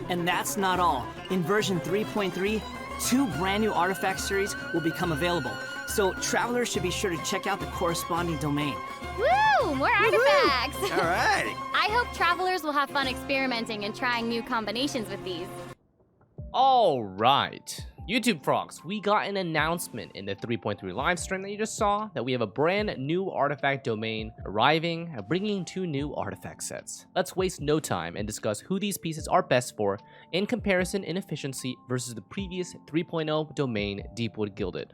And that's not all. In version 3.3, 2 brand new artifact series will become available. So travelers should be sure to check out the corresponding domain. Woo! More artifacts! All right. I hope travelers will have fun experimenting and trying new combinations with these. Alright, YouTube frogs, we got an announcement in the 3.3 live stream that you just saw that we have a brand new artifact domain arriving, bringing 2 new artifact sets. Let's waste no time and discuss who these pieces are best for in comparison in efficiency versus the previous 3.0 domain Deepwood Gilded.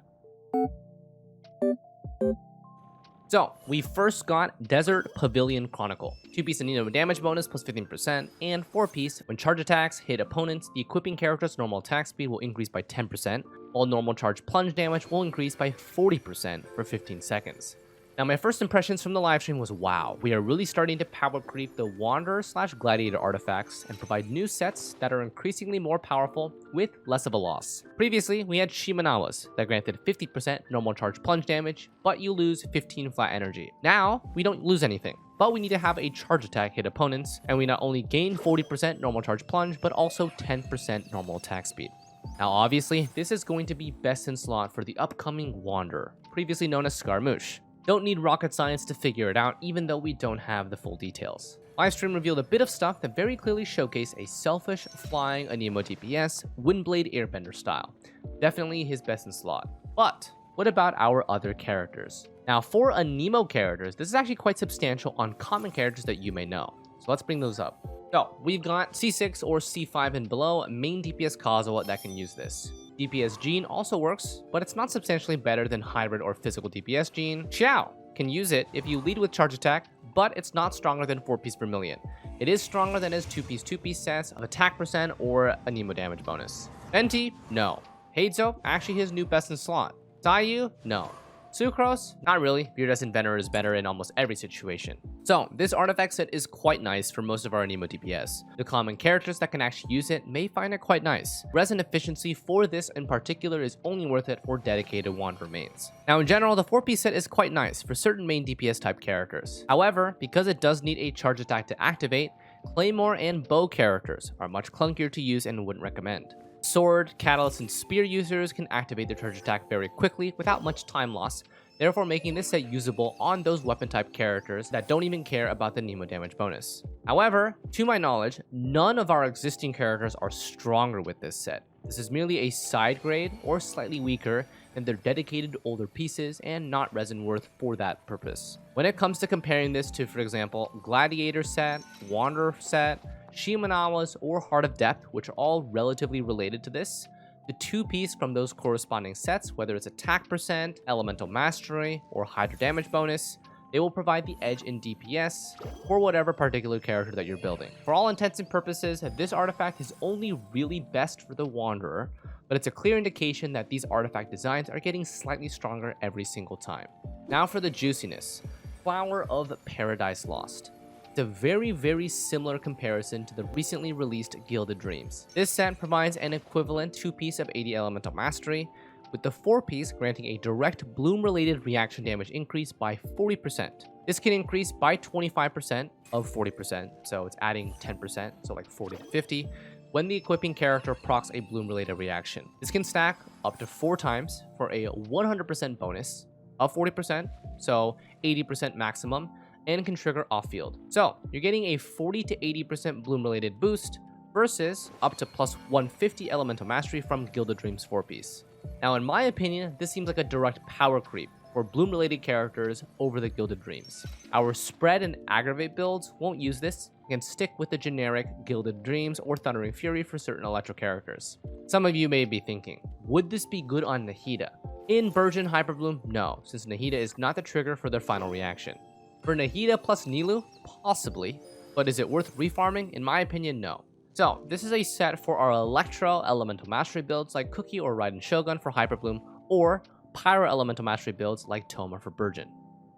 So, we first got Desert Pavilion Chronicle. 2-piece Anemo damage bonus plus 15%, and 4-piece, when charge attacks hit opponents, the equipping character's normal attack speed will increase by 10%, while normal charge plunge damage will increase by 40% for 15 seconds. Now, my first impressions from the livestream was wow, we are really starting to power creep the Wanderer/Gladiator artifacts and provide new sets that are increasingly more powerful with less of a loss. Previously, we had Shimenawas that granted 50% normal charge plunge damage, but you lose 15 flat energy. Now, we don't lose anything, but we need to have a charge attack hit opponents, and we not only gain 40% normal charge plunge, but also 10% normal attack speed. Now, obviously, this is going to be best in slot for the upcoming Wanderer, previously known as Scaramouche. Don't need rocket science to figure it out, even though we don't have the full details. Livestream revealed a bit of stuff that very clearly showcased a selfish, flying Anemo DPS, Windblade Airbender style. Definitely his best in slot. But what about our other characters? Now, for Anemo characters, this is actually quite substantial on common characters that you may know. So let's bring those up. So, we've got C6 or C5 and below main DPS Kazuha that can use this. DPS Jean also works, but it's not substantially better than hybrid or physical DPS Jean. Xiao can use it if you lead with charge attack, but it's not stronger than 4-piece Vermilion. It is stronger than his 2-piece sets of attack percent or Anemo damage bonus. Venti, no. Heizo, actually his new best in slot. Sayu, no. Sucrose, not really. Beardess Inventor is better in almost every situation. So, this artifact set is quite nice for most of our Anemo DPS. The common characters that can actually use it may find it quite nice. Resin efficiency for this in particular is only worth it for dedicated Wanderer mains. Now, in general, the 4-piece set is quite nice for certain main DPS type characters. However, because it does need a charge attack to activate, Claymore and Bow characters are much clunkier to use and wouldn't recommend. Sword, Catalyst, and Spear users can activate their charge attack very quickly without much time loss, therefore making this set usable on those weapon type characters that don't even care about the Anemo damage bonus. However, to my knowledge, none of our existing characters are stronger with this set. This is merely a side grade or slightly weaker than their dedicated older pieces and not resin worth for that purpose. When it comes to comparing this to, for example, Gladiator set, Wanderer set, Shimenawas, or Heart of Depth, which are all relatively related to this, the 2-piece from those corresponding sets, whether it's attack percent, elemental mastery, or hydro damage bonus, they will provide the edge in DPS for whatever particular character that you're building. For all intents and purposes, this artifact is only really best for the Wanderer, but it's a clear indication that these artifact designs are getting slightly stronger every single time. Now for the juiciness. Flower of Paradise Lost. It's a very similar comparison to the recently released Gilded Dreams. This set provides an equivalent 2-piece of 80 elemental mastery, with the 4-piece granting a direct bloom-related reaction damage increase by 40%. This can increase by 25% of 40%, so it's adding 10%, so like 40 to 50, when the equipping character procs a bloom-related reaction. This can stack up to 4 times for a 100% bonus of 40%, so 80% maximum, and can trigger off-field. So, you're getting a 40 to 80% bloom-related boost versus up to plus 150 elemental mastery from Gilded Dreams 4-piece. Now, in my opinion, this seems like a direct power creep for bloom-related characters over the Gilded Dreams. Our spread and aggravate builds won't use this and stick with the generic Gilded Dreams or Thundering Fury for certain electro characters. Some of you may be thinking, would this be good on Nahida? In Virgin Hyperbloom, no, since Nahida is not the trigger for their final reaction. For Nahida plus Nilou, possibly, but is it worth refarming? In my opinion, no. So, this is a set for our Electro Elemental Mastery builds like Cookie or Raiden Shogun for Hyperbloom, or Pyro Elemental Mastery builds like Toma for Burgeon.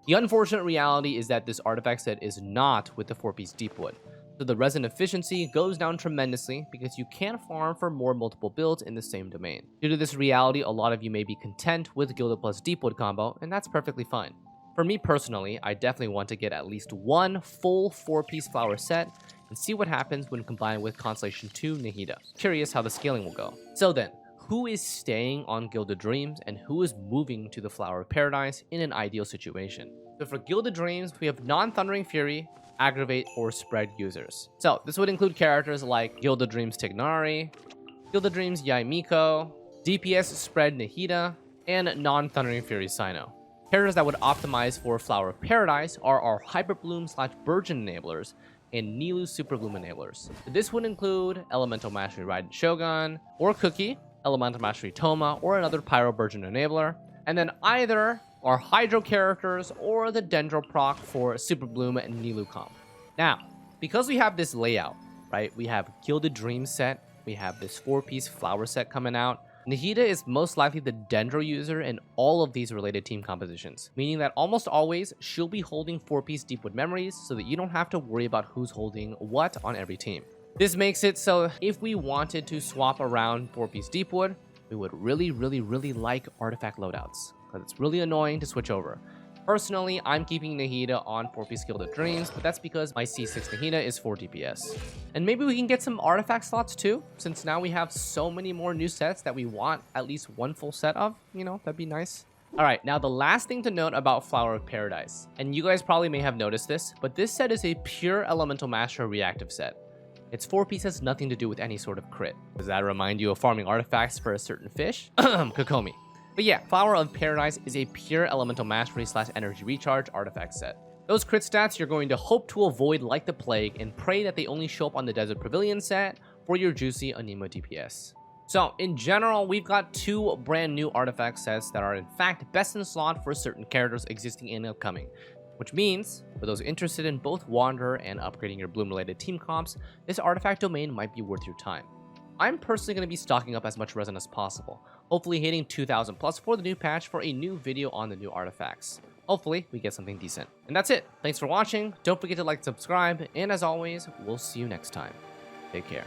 The unfortunate reality is that this artifact set is not with the 4-piece Deepwood, so the resin efficiency goes down tremendously because you can't farm for more multiple builds in the same domain. Due to this reality, a lot of you may be content with Gilded plus Deepwood combo, and that's perfectly fine. For me personally, I definitely want to get at least one full 4-piece flower set and see what happens when combined with Constellation 2 Nahida. Curious how the scaling will go. So then, who is staying on Gilded Dreams and who is moving to the Flower of Paradise in an ideal situation? So for Gilded Dreams, we have non-Thundering Fury, Aggravate, or Spread users. So this would include characters like Gilded Dreams Tignari, Gilded Dreams Yaimiko, DPS Spread Nahida, and non-Thundering Fury Sino. Characters that would optimize for Flower of Paradise are our Hyper Bloom / Burgeon enablers and Nilou Super Bloom enablers. This would include Elemental Mastery Raiden Shogun, or Cookie, Elemental Mastery Toma, or another Pyro Burgeon enabler, and then either our Hydro characters or the Dendro proc for Super Bloom and Nilou comp. Now, because we have this layout, right, we have Gilded Dream set, we have this 4-piece flower set coming out, Nahida is most likely the Dendro user in all of these related team compositions, meaning that almost always she'll be holding 4-piece Deepwood Memories so that you don't have to worry about who's holding what on every team. This makes it so if we wanted to swap around 4-piece Deepwood, we would really like artifact loadouts, because it's really annoying to switch over. Personally, I'm keeping Nahida on 4-piece Gilded Dreams, but that's because my C6 Nahida is 4 DPS. And maybe we can get some artifact slots too, since now we have so many more new sets that we want at least one full set of, you know, that'd be nice. Alright, now the last thing to note about Flower of Paradise, and you guys probably may have noticed this, but this set is a pure Elemental Master reactive set. Its 4-piece has nothing to do with any sort of crit. Does that remind you of farming artifacts for a certain fish? Kokomi. But yeah, Flower of Paradise is a pure Elemental Mastery / Energy Recharge artifact set. Those crit stats you're going to hope to avoid like the plague and pray that they only show up on the Desert Pavilion set for your juicy Anemo DPS. So in general, we've got 2 brand new artifact sets that are in fact best in slot for certain characters existing and upcoming. Which means, for those interested in both Wanderer and upgrading your Bloom related team comps, this artifact domain might be worth your time. I'm personally going to be stocking up as much resin as possible, hopefully hitting 2,000 plus for the new patch for a new video on the new artifacts. Hopefully, we get something decent. And that's it. Thanks for watching. Don't forget to like and subscribe. And as always, we'll see you next time. Take care.